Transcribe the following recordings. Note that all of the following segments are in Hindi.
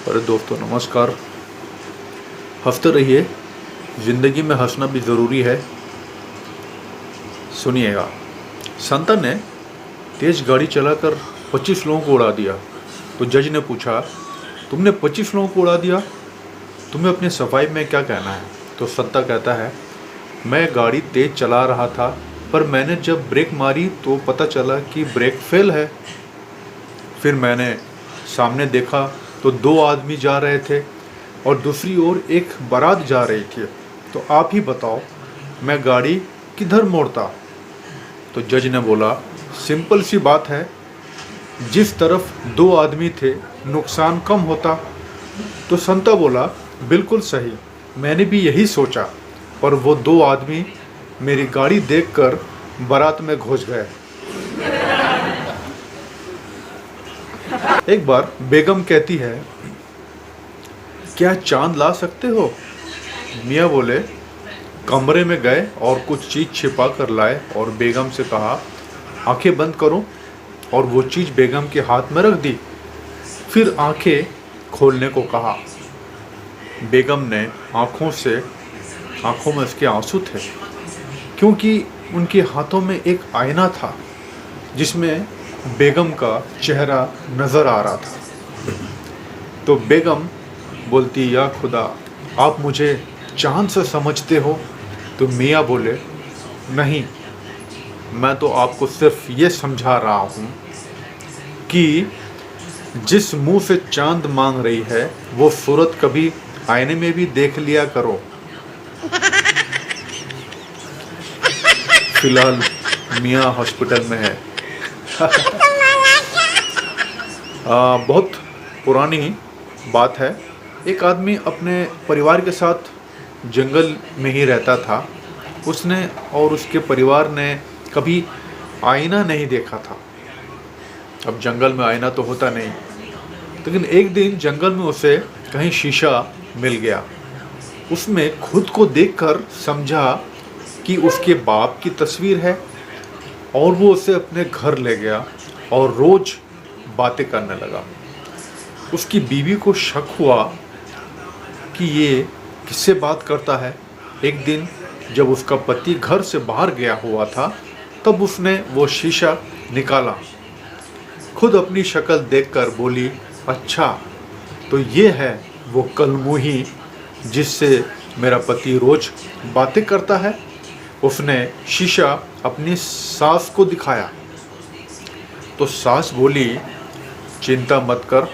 अरे दोस्तों नमस्कार। हंसते रहिए, ज़िंदगी में हंसना भी ज़रूरी है। सुनिएगा, संता ने तेज़ गाड़ी चलाकर 25 लोगों को उड़ा दिया। तो जज ने पूछा, तुमने 25 लोगों को उड़ा दिया, तुम्हें अपनी सफाई में क्या कहना है? तो संता कहता है, मैं गाड़ी तेज़ चला रहा था, पर मैंने जब ब्रेक मारी तो पता चला कि ब्रेक फेल है। फिर मैंने सामने देखा तो 2 आदमी जा रहे थे और दूसरी ओर एक बारात जा रही थी। तो आप ही बताओ, मैं गाड़ी किधर मोड़ता? तो जज ने बोला, सिंपल सी बात है, जिस तरफ 2 आदमी थे नुकसान कम होता। तो संता बोला, बिल्कुल सही, मैंने भी यही सोचा, पर वो 2 आदमी मेरी गाड़ी देखकर बारात में घुस गए। एक बार बेगम कहती है, क्या चांद ला सकते हो? मियाँ बोले, कमरे में गए और कुछ चीज़ छिपा कर लाए और बेगम से कहा, आंखें बंद करो, और वो चीज़ बेगम के हाथ में रख दी। फिर आंखें खोलने को कहा। बेगम ने आंखों में उसके आंसू थे, क्योंकि उनके हाथों में एक आईना था जिसमें बेगम का चेहरा नज़र आ रहा था। तो बेगम बोलती, या खुदा, आप मुझे चांद से समझते हो? तो मियाँ बोले, नहीं, मैं तो आपको सिर्फ ये समझा रहा हूँ कि जिस मुंह से चांद मांग रही है वो सूरत कभी आईने में भी देख लिया करो। फिलहाल मियाँ हॉस्पिटल में है। बहुत पुरानी बात है। एक आदमी अपने परिवार के साथ जंगल में ही रहता था। उसने और उसके परिवार ने कभी आईना नहीं देखा था। अब जंगल में आईना तो होता नहीं, लेकिन एक दिन जंगल में उसे कहीं शीशा मिल गया। उसमें खुद को देखकर समझा कि उसके बाप की तस्वीर है, और वो उसे अपने घर ले गया और रोज़ बातें करने लगा। उसकी बीवी को शक हुआ कि ये किससे बात करता है। एक दिन जब उसका पति घर से बाहर गया हुआ था, तब उसने वो शीशा निकाला। खुद अपनी शक्ल देखकर बोली, अच्छा, तो ये है वो कलमुही जिससे मेरा पति रोज बातें करता है। उसने शीशा अपनी सास को दिखाया। तो सास बोली, चिंता मत कर,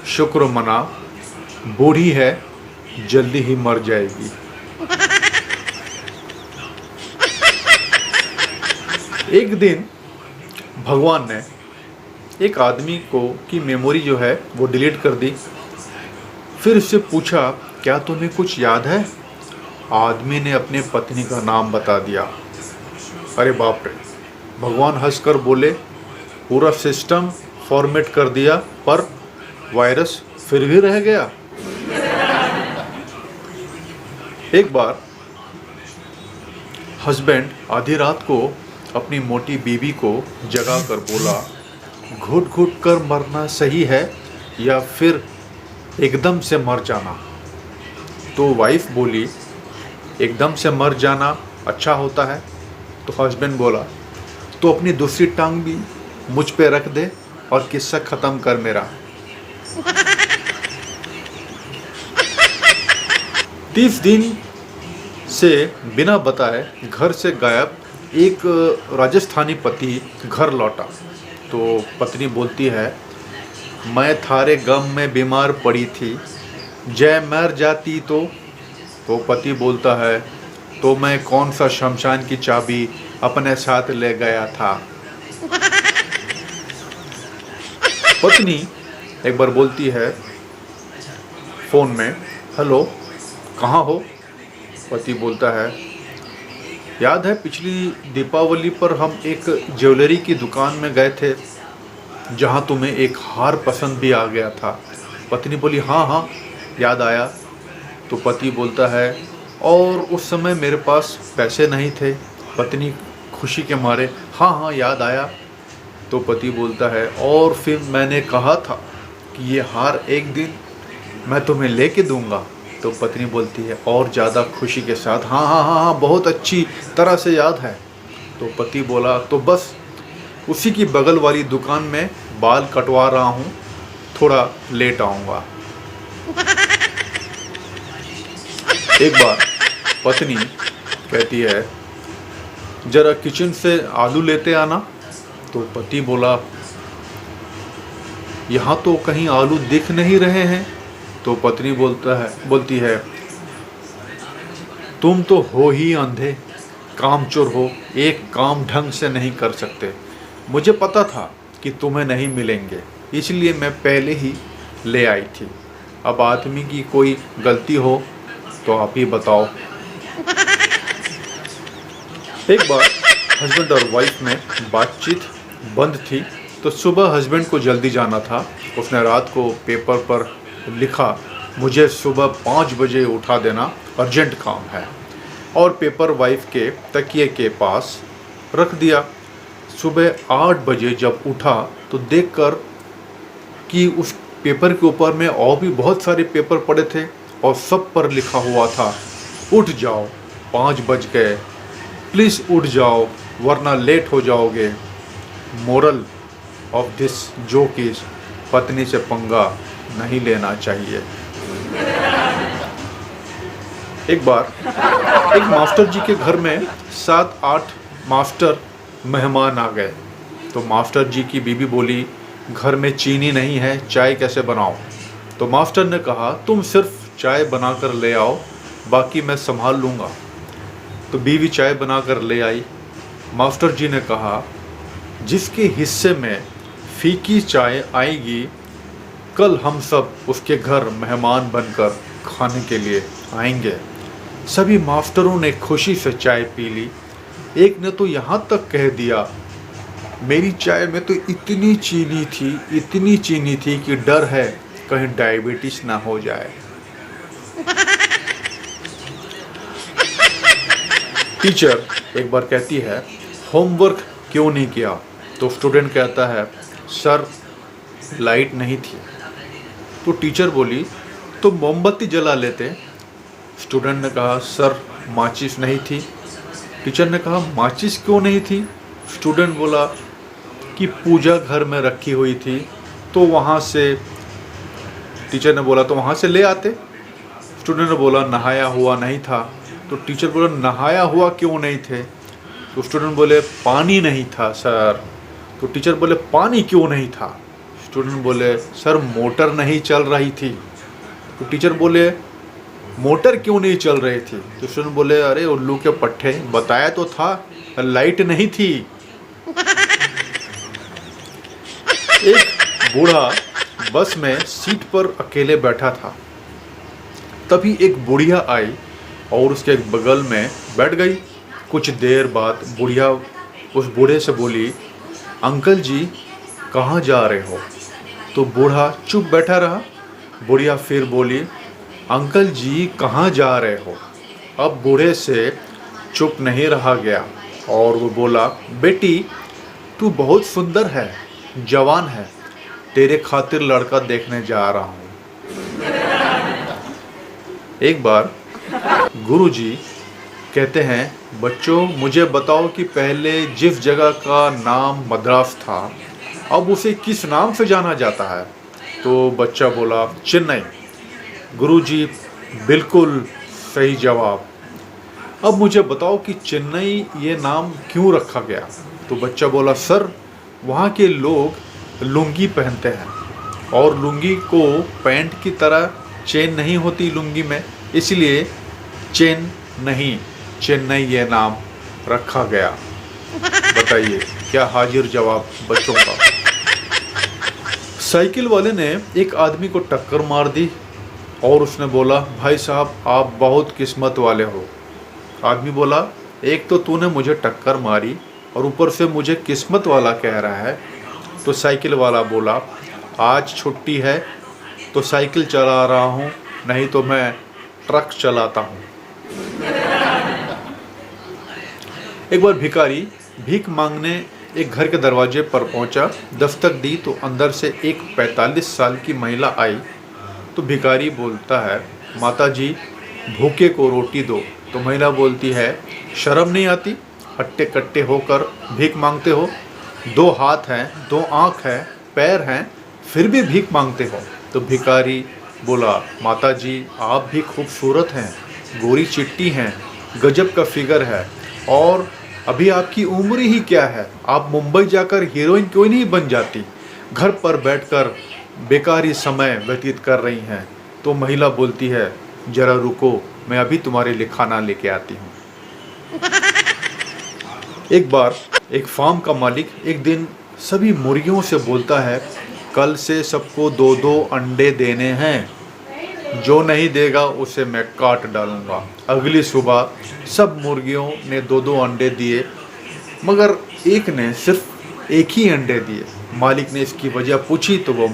शुक्र मना, बूढ़ी है, जल्दी ही मर जाएगी। एक दिन भगवान ने एक आदमी की मेमोरी जो है वो डिलीट कर दी। फिर उससे पूछा, क्या तुम्हें कुछ याद है? आदमी ने अपने पत्नी का नाम बता दिया। अरे बाप रे! भगवान हंसकर बोले, पूरा सिस्टम फॉर्मेट कर दिया, पर वायरस फिर भी रह गया। एक बार हस्बैंड आधी रात को अपनी मोटी बीवी को जगा कर बोला, घुट घुट कर मरना सही है या फिर एकदम से मर जाना? तो वाइफ बोली, एकदम से मर जाना अच्छा होता है। तो हस्बैंड बोला, तो अपनी दूसरी टांग भी मुझ पे रख दे और किस्सा ख़त्म कर मेरा। 30 दिन से बिना बताए घर से गायब एक राजस्थानी पति घर लौटा। तो पत्नी बोलती है, मैं थारे गम में बीमार पड़ी थी, जय मर जाती तो पति बोलता है, तो मैं कौन सा शमशान की चाबी अपने साथ ले गया था। पत्नी एक बार बोलती है फ़ोन में, हेलो, कहाँ हो? पति बोलता है, याद है पिछली दीपावली पर हम एक ज्वेलरी की दुकान में गए थे जहाँ तुम्हें एक हार पसंद भी आ गया था। पत्नी बोली, हाँ हाँ, याद आया। तो पति बोलता है, और उस समय मेरे पास पैसे नहीं थे। पत्नी खुशी के मारे, हाँ हाँ, याद आया। तो पति बोलता है, और फिर मैंने कहा था कि ये हार एक दिन मैं तुम्हें लेके दूंगा। तो पत्नी बोलती है और ज़्यादा खुशी के साथ, हाँ हाँ हाँ हाँ, बहुत अच्छी तरह से याद है। तो पति बोला, तो बस उसी की बगल वाली दुकान में बाल कटवा रहा हूँ, थोड़ा लेट आऊँगा। एक बार पत्नी कहती है, जरा किचन से आलू लेते आना। तो पति बोला, यहाँ तो कहीं आलू दिख नहीं रहे हैं। तो पत्नी बोलती है, तुम तो हो ही अंधे, कामचोर हो, एक काम ढंग से नहीं कर सकते। मुझे पता था कि तुम्हें नहीं मिलेंगे, इसलिए मैं पहले ही ले आई थी। अब आदमी की कोई गलती हो तो आप ही बताओ। एक बार हस्बैंड और वाइफ में बातचीत बंद थी, तो सुबह हस्बैंड को जल्दी जाना था। उसने रात को पेपर पर लिखा, मुझे सुबह 5 बजे उठा देना, अर्जेंट काम है। और पेपर वाइफ के तकिए के पास रख दिया। सुबह 8 बजे जब उठा तो देखकर कि उस पेपर के ऊपर में और भी बहुत सारे पेपर पड़े थे और सब पर लिखा हुआ था, उठ जाओ, 5 बज गए, प्लीज़ उठ जाओ वरना लेट हो जाओगे। Moral of this joke is, पत्नी से पंगा नहीं लेना चाहिए। एक बार एक मास्टर जी के घर में 7-8 मास्टर मेहमान आ गए। तो मास्टर जी की बीवी बोली, घर में चीनी नहीं है, चाय कैसे बनाओ। तो मास्टर ने कहा, तुम सिर्फ चाय बनाकर ले आओ, बाकी मैं संभाल लूँगा। तो बीवी चाय बनाकर ले आई। मास्टर जी ने कहा, जिसके हिस्से में फीकी चाय आएगी, कल हम सब उसके घर मेहमान बनकर खाने के लिए आएंगे। सभी मास्टरों ने खुशी से चाय पी ली। एक ने तो यहाँ तक कह दिया, मेरी चाय में तो इतनी चीनी थी कि डर है कहीं डायबिटीज ना हो जाए। टीचर एक बार कहती है, होमवर्क क्यों नहीं किया। तो स्टूडेंट कहता है, सर लाइट नहीं थी। तो टीचर बोली, तो मोमबत्ती जला लेते। स्टूडेंट ने कहा, सर माचिस नहीं थी। टीचर ने कहा, माचिस क्यों नहीं थी। स्टूडेंट बोला कि पूजा घर में रखी हुई थी, तो वहाँ से, टीचर ने बोला तो वहाँ से ले आते। स्टूडेंट ने बोला, नहाया हुआ नहीं था। तो टीचर बोला, नहाया हुआ क्यों नहीं थे। तो स्टूडेंट बोले, पानी नहीं था सर। तो टीचर बोले, पानी क्यों नहीं था। स्टूडेंट बोले, सर मोटर नहीं चल रही थी। तो टीचर बोले, मोटर क्यों नहीं चल रही थी। तो स्टूडेंट बोले, अरे उल्लू के पट्टे, बताया तो था लाइट नहीं थी। एक बूढ़ा बस में सीट पर अकेले बैठा था। तभी एक बुढ़िया आई और उसके बगल में बैठ गई। कुछ देर बाद बुढ़िया उस बूढ़े से बोली, अंकल जी कहाँ जा रहे हो। तो बूढ़ा चुप बैठा रहा। बुढ़िया फिर बोली, अंकल जी कहाँ जा रहे हो। अब बूढ़े से चुप नहीं रहा गया और वो बोला, बेटी तू बहुत सुंदर है, जवान है, तेरे खातिर लड़का देखने जा रहा हूँ। एक बार गुरुजी कहते हैं, बच्चों मुझे बताओ कि पहले जिस जगह का नाम मद्रास था, अब उसे किस नाम से जाना जाता है। तो बच्चा बोला, चेन्नई। गुरुजी, बिल्कुल सही जवाब। अब मुझे बताओ कि चेन्नई ये नाम क्यों रखा गया। तो बच्चा बोला, सर वहाँ के लोग लुंगी पहनते हैं और लुंगी को पैंट की तरह चेन नहीं होती लुंगी में, इसलिए चेन नहीं चेन्नई ये नाम रखा गया। बताइए क्या हाजिर जवाब बच्चों का। साइकिल वाले ने एक आदमी को टक्कर मार दी और उसने बोला, भाई साहब आप बहुत किस्मत वाले हो। आदमी बोला, एक तो तूने मुझे टक्कर मारी और ऊपर से मुझे किस्मत वाला कह रहा है। तो साइकिल वाला बोला, आज छुट्टी है तो साइकिल चला रहा हूँ, नहीं तो मैं ट्रक चलाता हूँ। एक बार भिखारी भीख मांगने एक घर के दरवाजे पर पहुंचा। दस्तक दी तो अंदर से एक 45 साल की महिला आई तो भिखारी बोलता है, माता जी भूखे को रोटी दो। तो महिला बोलती है, शर्म नहीं आती, हट्टे कट्टे होकर भीख मांगते हो, 2 हाथ हैं, 2 आँख है, पैर हैं, फिर भी भीख मांगते हो। तो भिखारी बोला, माता जी आप भी खूबसूरत हैं, गोरी चिट्टी हैं, गजब का फिगर है, और अभी आपकी उम्र ही क्या है, आप मुंबई जाकर हीरोइन क्यों नहीं बन जाती, घर पर बैठकर बेकार ही समय व्यतीत कर रही हैं। तो महिला बोलती है, जरा रुको, मैं अभी तुम्हारे लिए खाना लेके आती हूँ। एक बार एक फार्म का मालिक एक दिन सभी मुर्गियों से बोलता है, कल से सबको 2-2 अंडे देने हैं, जो नहीं देगा उसे मैं काट डालूंगा। अगली सुबह सब मुर्गियों ने 2-2 अंडे दिए, मगर एक ने सिर्फ एक ही अंडे दिए। मालिक ने इसकी वजह पूछी तो वो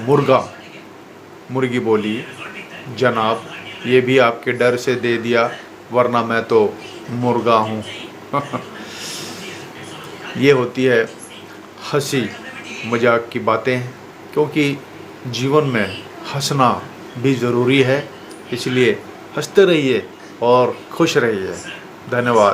मुर्गी बोली, जनाब ये भी आपके डर से दे दिया, वरना मैं तो मुर्गा हूँ। ये होती है हंसी मजाक की बातें, क्योंकि जीवन में हंसना भी ज़रूरी है, इसलिए हंसते रहिए और खुश रहिए। धन्यवाद।